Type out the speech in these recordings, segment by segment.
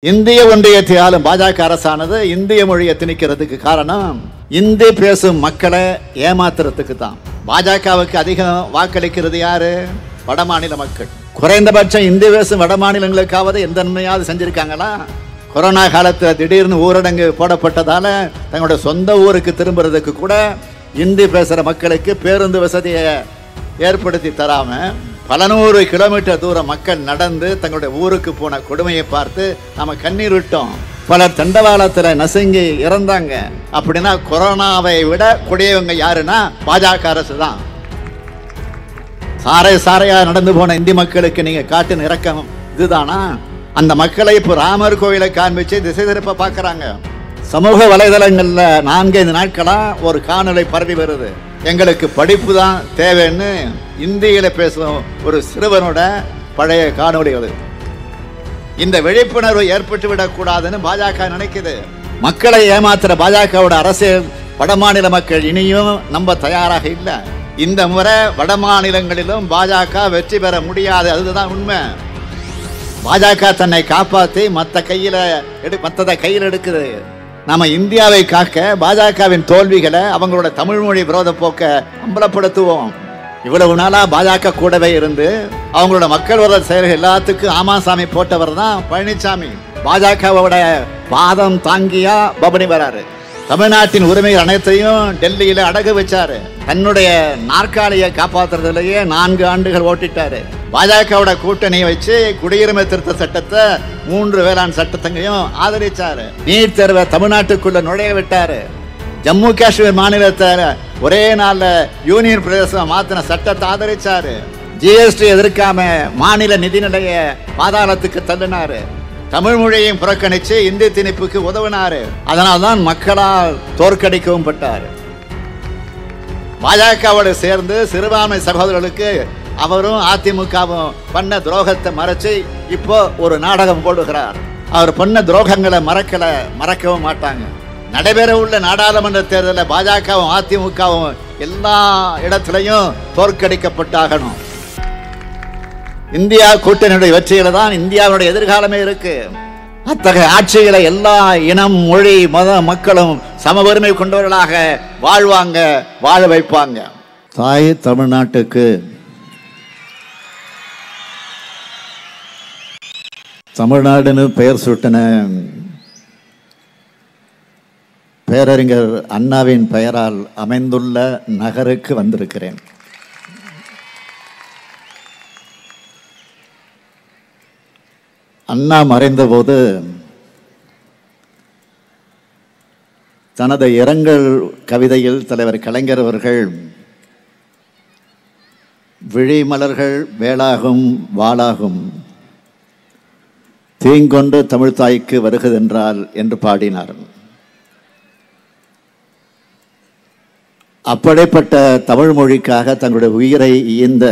இந்திய ஒன்றியத்தை ஆளும் பாஜக அரசானது இந்திய மொழியை திணிக்கிறதுக்கு காரணம் இந்தி பேசும் மக்களை ஏமாத்துறதுக்கு தான். பாஜகவுக்கு அதிகம் வாக்களிக்கிறது யாரு? வட மாநில மக்கள். குறைந்தபட்சம் இந்தி பேசும் வட மாநிலங்களுக்காவது எந்த நன்மையாவது செஞ்சிருக்காங்களா? கொரோனா காலத்தில் திடீர்னு ஊரடங்கு போடப்பட்டதால தங்களுடைய சொந்த ஊருக்கு திரும்புறதுக்கு கூட இந்தி பேசுகிற மக்களுக்கு பேருந்து வசதியை ஏற்படுத்தி தராம பல நூறு கிலோமீட்டர் தூரம் மக்கள் நடந்து தங்களுடைய ஊருக்கு போன கொடுமையை பார்த்து நாம கண்ணீர் விட்டோம். பலர் தண்டவாளத்தில் நசுங்கி இறந்தாங்க. அப்படின்னா கொரோனாவை விட கொடியவங்க யாருன்னா பாஜக அரசு தான். சாரை சாரையா நடந்து போன இந்தி மக்களுக்கு நீங்க காட்டின இரக்கம் இதுதானா? அந்த மக்களை இப்போ ராமர் கோயிலை காண்பிச்சு திசை திருப்ப பார்க்கறாங்க. சமூக வலைதளங்கள்ல 4-5 நாட்களா ஒரு காணொளி பரவி வருது. எங்களுக்கு படிப்பு தான் தேவைன்னு இந்தியில பேசும் ஒரு சிறுவனோட பழைய காணொளிகள். இந்த விழிப்புணர்வு ஏற்பட்டு விடக்கூடாதுன்னு பாஜக நினைக்குது. மக்களை ஏமாத்துற பாஜகவோட அரசியல் வட மாநில மக்கள் இனியும் நம்ப தயாராக இல்லை. இந்த முறை வட மாநிலங்களிலும் பாஜக வெற்றி பெற முடியாது, அதுதான் உண்மை. பாஜக தன்னை காப்பாற்றி மற்றதை கையில் எடுக்குது. நாம இந்தியாவை காக்க பாஜகவின் தோல்விகளை அவங்களோட தமிழ் மொழி விரோத போக்க அம்பலப்படுத்துவோம். இவ்வளவு நாளா பாஜக கூடவே இருந்து அவங்களோட மக்கள் விரோத செயல்கள் எல்லாத்துக்கும் ஆமாசாமி போட்டவர் தான் பழனிசாமி. பாஜகவோட பாதம் தாங்கியா பவனி வராரு. தமிழ்நாட்டின் உரிமைகள் அனைத்தையும் டெல்லியில அடகு வச்சாரு. தன்னுடைய நாற்காலியை காப்பாற்றுறதுலயே 4 ஆண்டுகள் ஓட்டிட்டாரு. பாஜகவோட கூட்டணியை வச்சு குடியுரிமை திருத்த சட்டத்தை 3 வேளாண் சட்டத்தையும் ஆதரிச்சாரு. நீட் தேர்வை தமிழ்நாட்டுக்குள்ள நுழைய விட்டாரு. ஜம்மு காஷ்மீர் மாநிலத்தை ஒரே நாள்ல யூனியன் பிரதேசம் மாத்தின சட்டத்தை ஆதரிச்சாரு. ஜிஎஸ்டி எதிர்க்காம மாநில நிதிநிலைய பாதாளத்துக்கு தள்ளினாரு. தமிழ் மொழியையும் புறக்கணிச்சு இந்தி திணிப்புக்கு உதவினாரு. அதனால்தான் மக்களால் தோற்கடிக்கவும் பட்டாரு. பாஜகவோடு சேர்ந்து சிறுபான்மை சகோதரர்களுக்கு அவரும் அதிமுகவும் பண்ண துரோகத்தை மறைச்சு இப்போ ஒரு நாடகம் போடுகிறார். அவர் பண்ண துரோகங்களை மறக்கவும் மாட்டாங்க. நடைபெற உள்ள நாடாளுமன்ற தேர்தலில் பாஜகவும் அதிமுகவும் எல்லா இடத்திலையும் தோற்கடிக்கப்பட்டாகணும். இந்தியா கூட்டணியுடைய வெற்றியில தான் இந்தியாவுடைய எதிர்காலமே இருக்கு. அத்தகைய ஆட்சிகளை எல்லா இனம், மொழி, மத மக்களும் சம உரிமை கொண்டவர்களாக வாழ வைப்பாங்க. தாய் தமிழ்நாட்டுக்கு தமிழ்நாடுன்னு பெயர் சூட்டின பேரறிஞர் அண்ணாவின் பெயரால் அமைந்துள்ள நகருக்கு வந்திருக்கிறேன். அண்ணா மறைந்தபோது தனது இரங்கல் கவிதையில் தலைவர் கலைஞர் அவர்கள் விழிமலர்கள் வேளாகும் வாளாகும் தீங்கொண்டு தமிழ்தாய்க்கு வருகுதென்றால் என்று பாடினார். அப்படிப்பட்ட தமிழ் மொழிக்காக தங்களுடைய உயிரை ஈந்த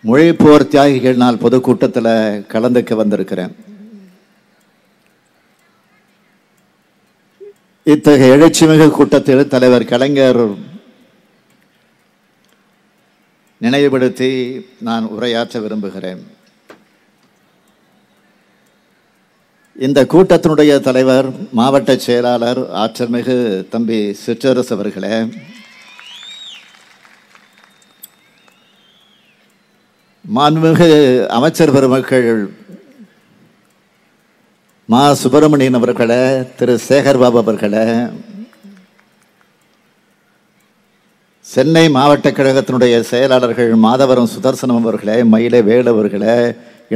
மொழிப்போர் தியாகிகள் நாள் பொதுக்கூட்டத்தில் கலந்துக்க வந்திருக்கிறேன். இத்தகைய எழுச்சிமிகு கூட்டத்தில் தலைவர் கலைஞர் நினைவுபடுத்தி நான் உரையாற்ற விரும்புகிறேன். இந்த கூட்டத்தினுடைய தலைவர் மாவட்ட செயலாளர் ஆற்றல்மிகு தம்பி சிற்றரசு அவர்களே, மாண்புமிகு அமைச்சர் பெருமக்கள் மா சுப்பிரமணியன் அவர்களே, திரு சேகர்பாபு அவர்களே, சென்னை மாவட்ட கழகத்தினுடைய செயலாளர்கள் மாதவரம் சுதர்சனம் அவர்களே, மயிலை வேலு அவர்களே,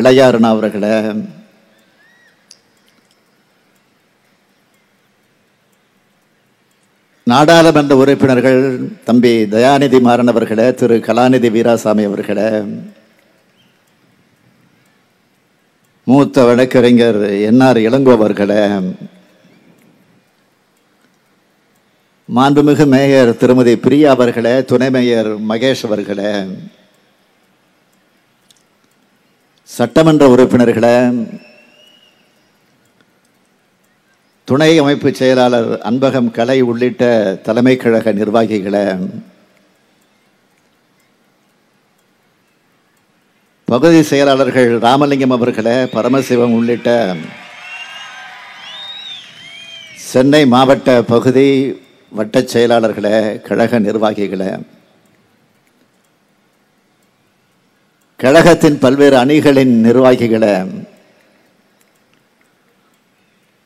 இளையாறுனா அவர்களே, நாடாளுமன்ற உறுப்பினர்கள் தம்பி தயாநிதி மாறன் அவர்களே, திரு கலாநிதி வீராசாமி அவர்களே, மூத்த வழக்கறிஞர் என்ஆர் இளங்கோ அவர்களே, மாண்புமிகு மேயர் திருமதி பிரியா அவர்களே, துணை மேயர் மகேஷ் அவர்களே, சட்டமன்ற உறுப்பினர்களே, துணை அமைப்பு செயலாளர் அன்பகம் கலை உள்ளிட்ட தலைமை கழக நிர்வாகிகளே, பகுதி செயலாளர்கள் ராமலிங்கம் அவர்களே, பரமசிவம் உள்ளிட்ட சென்னை மாவட்ட பகுதி வட்டச் செயலாளர்களே, கழக நிர்வாகிகளே, கழகத்தின் பல்வேறு அணிகளின் நிர்வாகிகளே,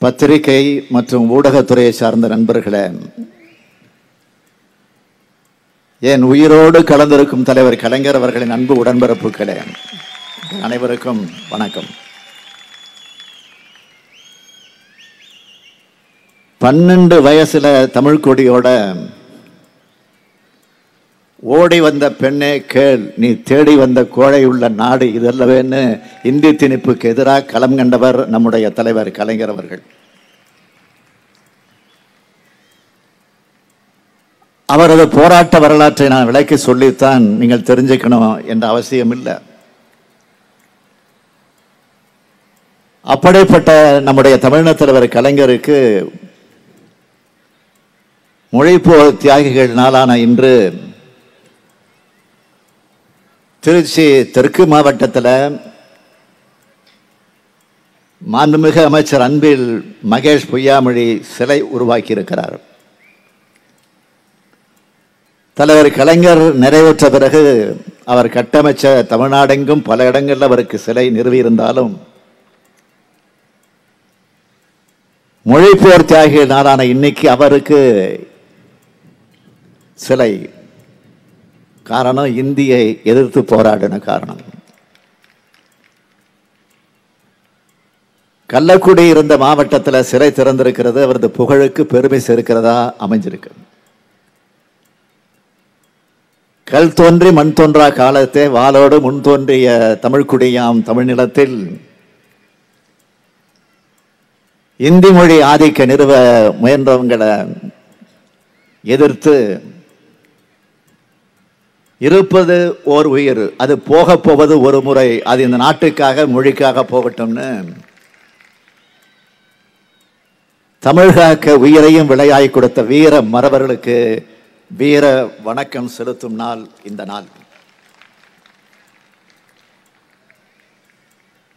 பத்திரிகை மற்றும் ஊடகத்துறையை சார்ந்த நண்பர்களே, என் உயிரோடு கலந்திருக்கும் தலைவர் கலைஞர் அவர்களின் அன்பு உடன்பிறப்புகளே, அனைவருக்கும் வணக்கம். 12 வயசுல தமிழ் கொடியோட ஓடி வந்த பெண்ணே கேள், நீ தேடி வந்த கோழை உள்ள நாடு இதல்லவேன்னு இந்தி திணிப்புக்கு எதிராக களம் கண்டவர் நம்முடைய தலைவர் கலைஞர் அவர்கள். அவரது போராட்ட வரலாற்றை நான் விளக்கி சொல்லித்தான் நீங்கள் தெரிஞ்சுக்கணும் என்ற அவசியம் இல்லை. அப்படிப்பட்ட நம்முடைய தமிழ்நாடு தலைவர் கலைஞருக்கு மொழிப்போர் தியாகிகள் நாளான இன்று திருச்சி தெற்கு மாவட்டத்தில் மாண்புமிகு அமைச்சர் அன்பில் மகேஷ் பொய்யாமொழி சிலை உருவாக்கி இருக்கிறார். தலைவர் கலைஞர் நிறைவேற்ற பிறகு அவர் கட்டமைச்ச தமிழ்நாடெங்கும் பல இடங்களில் அவருக்கு சிலை நிறுவியிருந்தாலும் மொழிப்போர் தியாகிகள் நாளான இன்னைக்கு அவருக்கு சிலை. காரணம், இந்தியை எதிர்த்து போராடின காரணம். கள்ளக்குடி இருந்த மாவட்டத்தில் சிலை திறந்திருக்கிறது. அவரது புகழுக்கு பெருமை சேர்க்கிறதா அமைஞ்சிருக்கு. கல் தோன்றி மண் தோன்றா காலத்தே வாளோடு முன் தோன்றிய தமிழ்குடியாம் தமிழ்நிலத்தில் இந்தி மொழி ஆதிக்க நிறுவ முயன்றவங்களை எதிர்த்து இருப்பது ஓர் உயிர், அது போக போவது ஒரு முறை, அது இந்த நாட்டுக்காக மொழிக்காக போகட்டும்னு தமிழ்காக்க உயிரையும் விளையாய் கொடுத்த வீர மறவர்களுக்கு வீர வணக்கம் செலுத்தும் நாள் இந்த நாள்.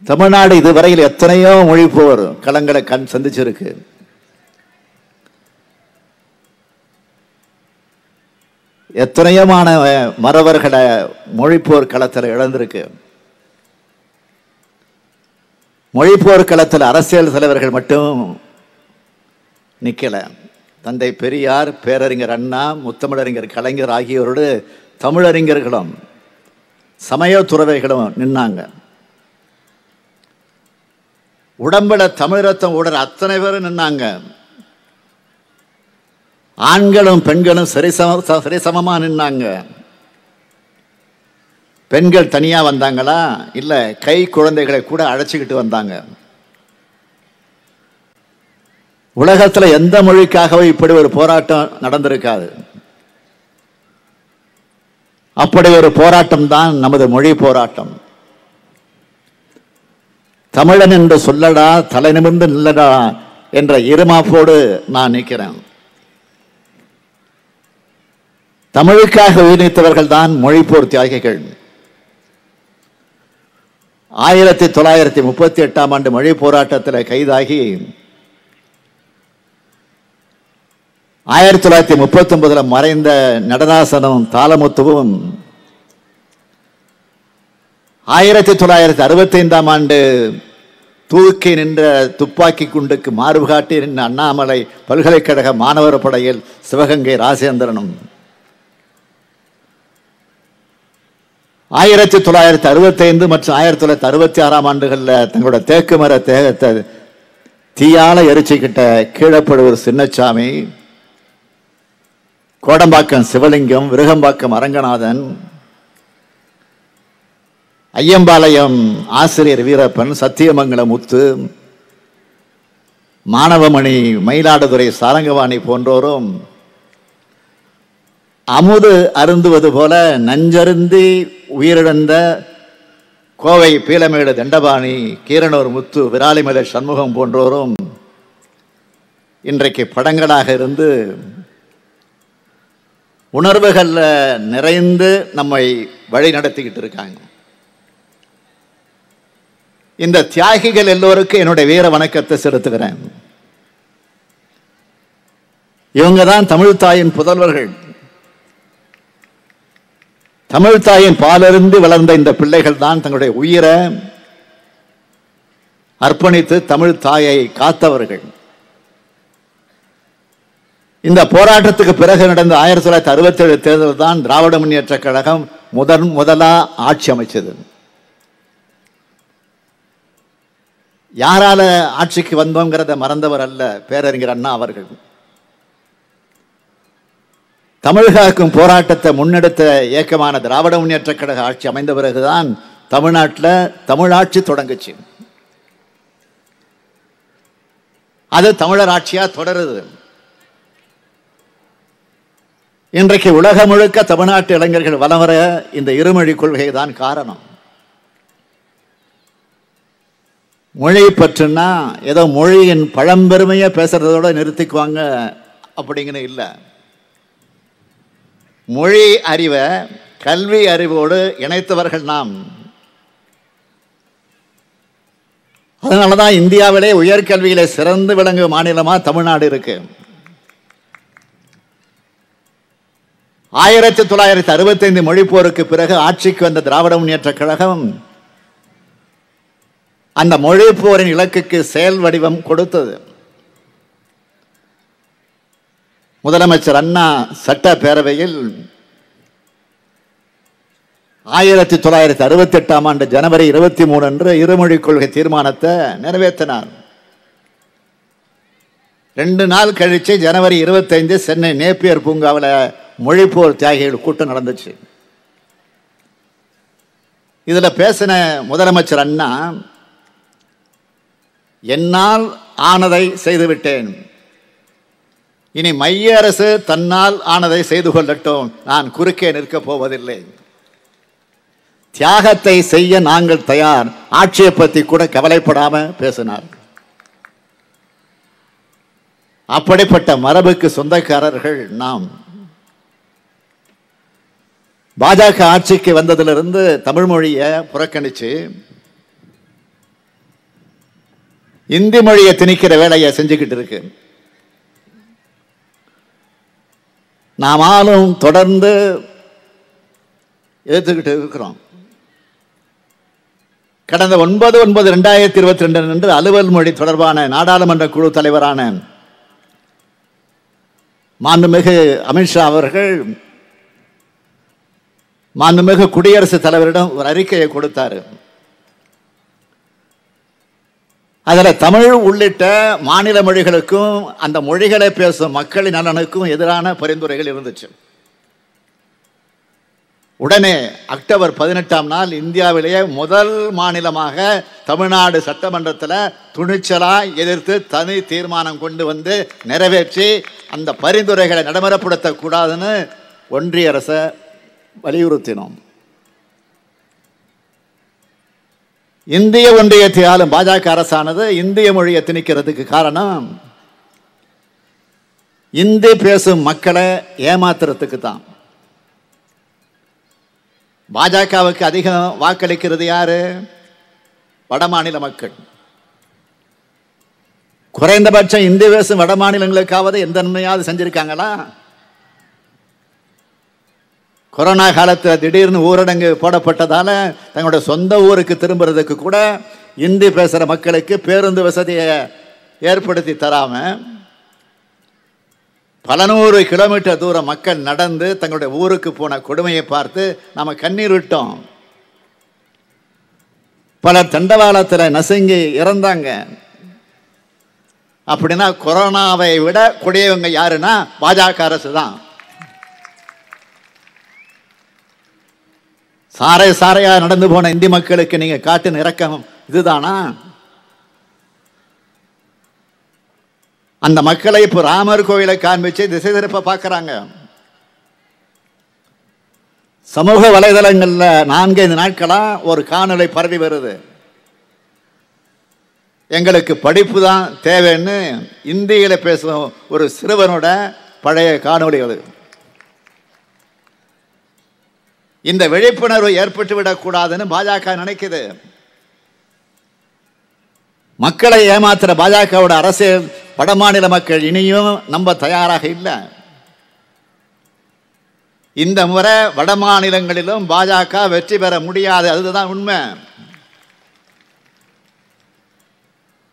தமிழ்நாடு இதுவரையில் எத்தனையோ மொழிப்போர் களங்களை சந்திச்சிருக்கு. எத்தனையோமான மறவர்களை மொழிப்போர் களத்தில் இழந்திருக்கு. மொழிப்போர் களத்தில் அரசியல் தலைவர்கள் மட்டும் நிக்கல. தந்தை பெரியார், பேரறிஞர் அண்ணா, முத்தமிழறிஞர் கலைஞர் ஆகியோரோடு தமிழறிஞர்களும் சமய துறவைகளும் நின்னாங்க. உடம்புல தமிழ் ரத்தம் ஓடுற அத்தனை பேரும் நின்னாங்க. ஆண்களும் பெண்களும் சரிசமமா நின்னாங்க. பெண்கள் தனியா வந்தாங்களா? இல்ல, கை குழந்தைகளை கூட அழைச்சிக்கிட்டு வந்தாங்க. உலகத்துல எந்த மொழிக்காகவே இப்படி ஒரு போராட்டம் நடந்திருக்காது. அப்படி ஒரு போராட்டம் தான் நமது மொழி போராட்டம். தமிழன் என்று சொல்லடா, தலை நிமிர்ந்து நில்லடா என்ற இருமாப்போடு நான் நிற்கிறேன். தமிழுக்காக உயிர்நீத்தவர்கள் தான் மொழிப்போர் தியாகிகள். 1938 ஆண்டு மொழி போராட்டத்தில் கைதாகி 1939 மறைந்த நடராசனும் தாளமுத்துவும் 1965 ஆண்டு தூக்கி நின்ற துப்பாக்கி குண்டுக்கு மார்பு காட்டி நின்ற அண்ணாமலை பல்கலைக்கழக மாணவர் படையில் சிவகங்கை ராஜேந்திரனும் 1965 மற்றும் 1966 ஆண்டுகளில் தங்களோட தேக்கு மர தேகத்தை தீயால எரிச்சுக்கிட்ட கீழப்படுவர் சின்னச்சாமி, கோடம்பாக்கம் சிவலிங்கம், விருகம்பாக்கம் அரங்கநாதன், ஐயம்பாளையம் ஆசிரியர் வீரப்பன், சத்தியமங்கலம் முத்து, மாணவமணி மயிலாடுதுறை சாரங்கவாணி போன்றோரும் அமுது அருந்துவது போல நஞ்சருந்தி உயிரிழந்த கோவை பீலமேடு தண்டபாணி, கீரனூர் முத்து, விராலிமலை சண்முகம் போன்றோரும் இன்றைக்கு படங்களாக இருந்து உணர்வுகளில் நிறைந்து நம்மை வழி நடத்திக்கிட்டு இருக்காங்க. இந்த தியாகிகள் எல்லோருக்கும் என்னுடைய வீர வணக்கத்தை செலுத்துகிறேன். இவங்க தான் தமிழ் தாயின் புதல்வர்கள். தமிழ் தாயின் பாலிருந்து வளர்ந்த இந்த பிள்ளைகள் தான் தங்களுடைய உயிரை அர்ப்பணித்து தமிழ் தாயை காத்தவர்கள். இந்த போராட்டத்துக்கு பிறகு நடந்த 1967 தேர்தல் தான் திராவிட முன்னேற்ற கழகம் முதலா ஆட்சி அமைச்சது. யாரால ஆட்சிக்கு வந்தோங்கிறத மறந்தவர் அல்ல பேரறிஞர் அண்ணா அவர்கள். தமிழ்காக்கும் போராட்டத்தை முன்னெடுத்த இயக்கமான திராவிட முன்னேற்ற கழக ஆட்சி அமைந்த பிறகுதான் தமிழ்நாட்டில் தமிழாட்சி தொடங்குச்சு. அது தமிழர் ஆட்சியா தொடருது. இன்றைக்கு உலகம் முழுக்க தமிழ்நாட்டு இளைஞர்கள் வலம் வர இந்த இருமொழி கொள்கை தான் காரணம். மொழி பற்றுனா ஏதோ மொழியின் பழம்பெருமையை பேசுறதோட நிறுத்திக்குவாங்க அப்படிங்கிற இல்லை. மொழி அறிவை கல்வி அறிவோடு இணைத்தவர்கள் நாம். அதனாலதான் இந்தியாவிலே உயர்கல்வியில சிறந்து விளங்கும் மாநிலமா தமிழ்நாடு இருக்கு. 1965 மொழிப்போருக்கு பிறகு ஆட்சிக்கு வந்த திராவிட முன்னேற்ற கழகம் அந்த மொழிப்போரின் இலக்குக்கு செயல் வடிவம் கொடுத்தது. முதலமைச்சர் அண்ணா சட்டப்பேரவையில் 1968 ஆண்டு ஜனவரி 23 அன்று இருமொழி கொள்கை தீர்மானத்தை நிறைவேற்றினார். 2 நாள் கழிச்சு ஜனவரி 25 சென்னை நேப்பியர் பூங்காவில் மொழிப்போர் தியாகிகள் கூட்டம் நடந்துச்சு. இதுல பேசின முதலமைச்சர் அண்ணா, என்னால் ஆனதை செய்துவிட்டேன், இனி மைய அரசு தன்னால் ஆனதை செய்து கொள்ளட்டும், நான் குறுக்கே நிற்கப் போவதில்லை, தியாகத்தை செய்ய நாங்கள் தயார், ஆட்சியை பற்றி கூட கவலைப்படாம பேசினார். அப்படிப்பட்ட மரபுக்கு சொந்தக்காரர்கள் நாம். பாஜக ஆட்சிக்கு வந்ததிலிருந்து தமிழ் மொழியை புறக்கணிச்சு இந்தி மொழியை திணிக்கிற வேலையை செஞ்சுக்கிட்டு இருக்கு. நாமாலும் தொடர்ந்து எதிர்த்துக்கிட்டு இருக்கிறோம். கடந்த 9/9/2022 அன்று அலுவல் மொழி தொடர்பான நாடாளுமன்ற குழு தலைவரான மாண்புமிகு அமித்ஷா அவர்கள் மாண்புமிகு குடியரசுத் தலைவரிடம் ஒரு அறிக்கையை கொடுத்தார். அதில் தமிழ் உள்ளிட்ட மாநில மொழிகளுக்கும் அந்த மொழிகளை பேசும் மக்களின் நலனுக்கும் எதிரான பரிந்துரைகள் இருந்துச்சு. உடனே அக்டோபர் 18ஆம் நாள் இந்தியாவிலேயே முதல் மாநிலமாக தமிழ்நாடு சட்டமன்றத்தில் துணிச்சலா எதிர்த்து தனி தீர்மானம் கொண்டு வந்து நிறைவேற்றி அந்த பரிந்துரைகளை நடைமுறைப்படுத்தக்கூடாதுன்னு ஒன்றிய அரசை வலியுறுத்தினோம். இந்திய ஒன்றியத்தை ஆளும் பாஜக அரசானது இந்திய மொழியை திணிக்கிறதுக்கு காரணம் இந்தி பேசும் மக்களை ஏமாத்துறதுக்கு தான். பாஜகவுக்கு அதிகம் வாக்களிக்கிறது யாரு? வடமாநில மக்கள். குறைந்தபட்சம் இந்தி பேசும் வட மாநிலங்களுக்காவது எந்த நன்மையாவது செஞ்சிருக்காங்களா? கொரோனா காலத்தில் திடீர்னு ஊரடங்கு போடப்பட்டதால தங்களுடைய சொந்த ஊருக்கு திரும்புறதுக்கு கூட இந்தி பேசுகிற மக்களுக்கு பேருந்து வசதியை ஏற்படுத்தி தராம பல நூறு கிலோமீட்டர் தூரம் மக்கள் நடந்து தங்களுடைய ஊருக்கு போன கொடுமையை பார்த்து நாம கண்ணீர் விட்டோம். பலர் தண்டவாளத்தில் நசுங்கி இறந்தாங்க. அப்படின்னா கொரோனாவை விட கொடியவங்க யாருன்னா பாஜக அரசு தான். சாரை சாரையா நடந்து போன இந்தி மக்களுக்கு நீங்க காட்டின இரக்கம் இதுதானா? அந்த மக்களை இப்போ ராமர் கோயிலை காண்பிச்சு திசை திருப்ப பார்க்கறாங்க. சமூக வலைதளங்கள்ல 4-5 நாட்களா ஒரு காணொளி பரவி வருது. எங்களுக்கு படிப்பு தான் தேவைன்னு இந்தியில பேசும் ஒரு சிறுவனோட பழைய காணொளிகள். இந்த விழிப்புணர்வு ஏற்பட்டு விடக்கூடாதுன்னு பாஜக நினைக்குது. மக்களை ஏமாத்துற பாஜகவோட அரசியல் வடமாநில மக்கள் இனியும் நம்ப தயாராக இல்லை. இந்த முறை வட மாநிலங்களிலும் பாஜக வெற்றி பெற முடியாது, அதுதான் உண்மை.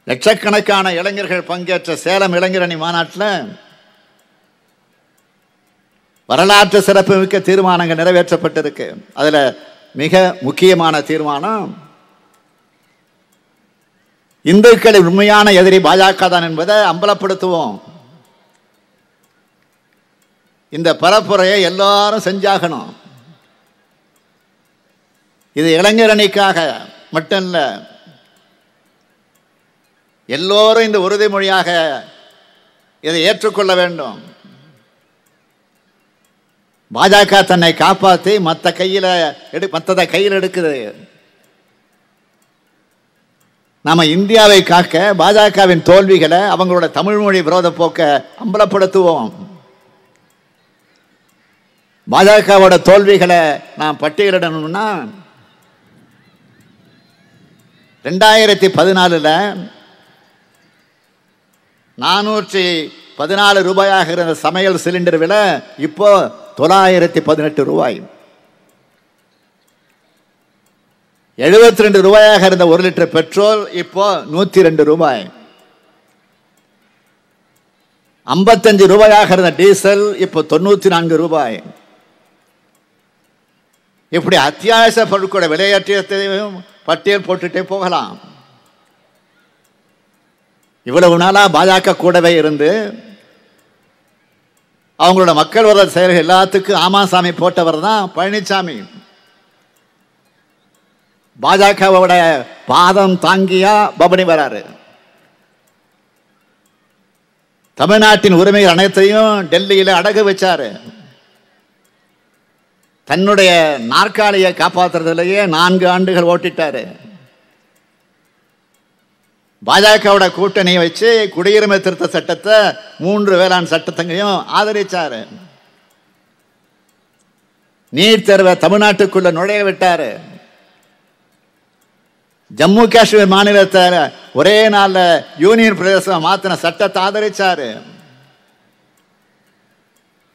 லட்சக்கணக்கான இளைஞர்கள் பங்கேற்ற சேலம் இளைஞரணி மாநாட்டில் வரலாற்று சிறப்புமிக்க தீர்மானங்கள் நிறைவேற்றப்பட்டிருக்கு. அதுல மிக முக்கியமான தீர்மானம், இந்துக்களின் உண்மையான எதிரி பாஜக தான் என்பதை அம்பலப்படுத்துவோம். இந்த பரப்புரையை எல்லாரும் செஞ்சாகணும். இது இளைஞரணிக்காக மட்டும் இல்ல, எல்லோரும் இந்த உறுதிமொழியாக இதை ஏற்றுக்கொள்ள வேண்டும். பாஜக தன்னை காப்பாற்றி மற்றதை கையில் எடுக்குது. நாம இந்தியாவை காக்க பாஜகவின் தோல்விகளை, அவங்களோட தமிழ் மொழி விரோத போக்க அம்பலப்படுத்துவோம். பாஜகவோட தோல்விகளை நாம் பட்டியலிடணும்னா, 2014 414 ரூபாயாக இருந்த சமையல் சிலிண்டர் விலை இப்போ 918 ரூபாய். 72 ரூபாயாக இருந்த 1 லிட்டர் பெட்ரோல் இப்போ 102 ரூபாய். 55 ரூபாயாக இருந்த டீசல் இப்போ 94 ரூபாய். இப்படி அத்தியாவசிய பொருட்களோட விலையேற்றத்தையும் பட்டியல் போட்டுட்டே போகலாம். இவ்வளவு நாளா பாஜக கூடவே இருந்து அவங்களோட மக்கள் வர செயல்கள் எல்லாத்துக்கும் ஆமாசாமி போட்டவர் தான் பழனிசாமி. பாஜகவோட பாதம் தாங்கியா பவனி வராரு. தமிழ்நாட்டின் உரிமைகள் அனைத்தையும் டெல்லியில அடகு வச்சாரு. தன்னுடைய நாற்காலியை காப்பாற்றுறதுலேயே 4 ஆண்டுகள் ஓட்டிட்டாரு. பாஜகவோட கூட்டணியை வச்சு குடியுரிமை திருத்த சட்டத்தை 3 வேளாண் சட்டத்தையும் ஆதரிச்சாரு. நீட் தேர்வை தமிழ்நாட்டுக்குள்ள நுழைய விட்டாரு. ஜம்மு காஷ்மீர் மாநிலத்தை ஒரே நாள்ல யூனியன் பிரதேசம் மாத்தின சட்டத்தை ஆதரிச்சாரு.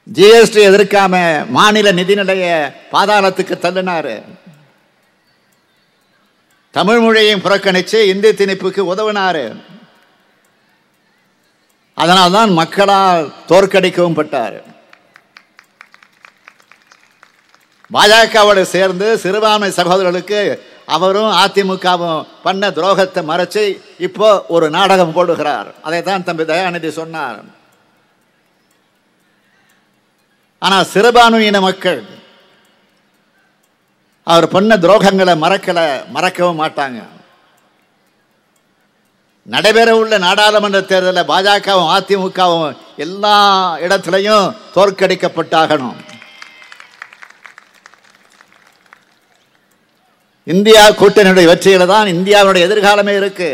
ஜிஎஸ்டி எதிர்க்காம மாநில நிதிநிலைய பாதாளத்துக்கு தள்ளினாரு. தமிழ் மொழியையும் புறக்கணிச்சு இந்தி திணிப்புக்கு உதவினாரு. அதனால்தான் மக்களால் தோற்கடிக்கவும் பட்டார். பாஜகவோடு சேர்ந்து சிறுபான்மை சகோதரர்களுக்கு அவரும் அதிமுகவும் பண்ண துரோகத்தை மறைச்சு இப்போ ஒரு நாடகம் போடுகிறார். அதைத்தான் தம்பி தயாநிதி சொன்னார். ஆனா சிறுபான்மையின மக்கள் அவர் பண்ண துரோகங்களை மறக்கவும் மாட்டாங்க. நடைபெற உள்ள நாடாளுமன்ற தேர்தலில் பாஜகவும் அதிமுகவும் எல்லா இடத்திலையும் தோற்கடிக்கப்பட்டாகணும். இந்தியா கூட்டணியுடைய வெற்றியில தான் இந்தியாவுடைய எதிர்காலமே இருக்கு.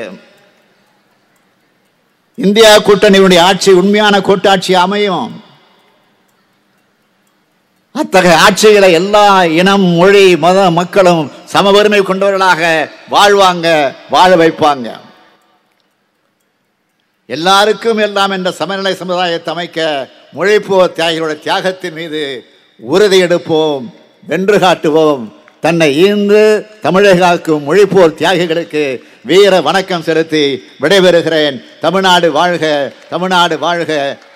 இந்தியா கூட்டணியுடைய ஆட்சி உண்மையான கூட்டாட்சி அமையும். அத்தகைய ஆட்சிகளை எல்லா இனம், மொழி, மத மக்களும் சம உரிமை கொண்டவர்களாக வாழ்வாங்க, வாழ வைப்பாங்க. எல்லாருக்கும் எல்லாம் என்ற சமநிலை சமுதாயத்தை அமைக்க மொழிப்போர் தியாகிகளுடைய தியாகத்தின் மீது உறுதி எடுப்போம், வென்று காட்டுவோம். தன்னை ஈந்து தமிழகாக்கும் மொழிப்போர் தியாகிகளுக்கு வீர வணக்கம் செலுத்தி விடைபெறுகிறேன். தமிழ்நாடு வாழ்க, தமிழ்நாடு வாழ்க,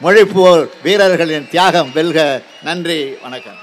மொழிப்போர் வீரர்களின் தியாகம் வெல்க. நன்றி, வணக்கம்.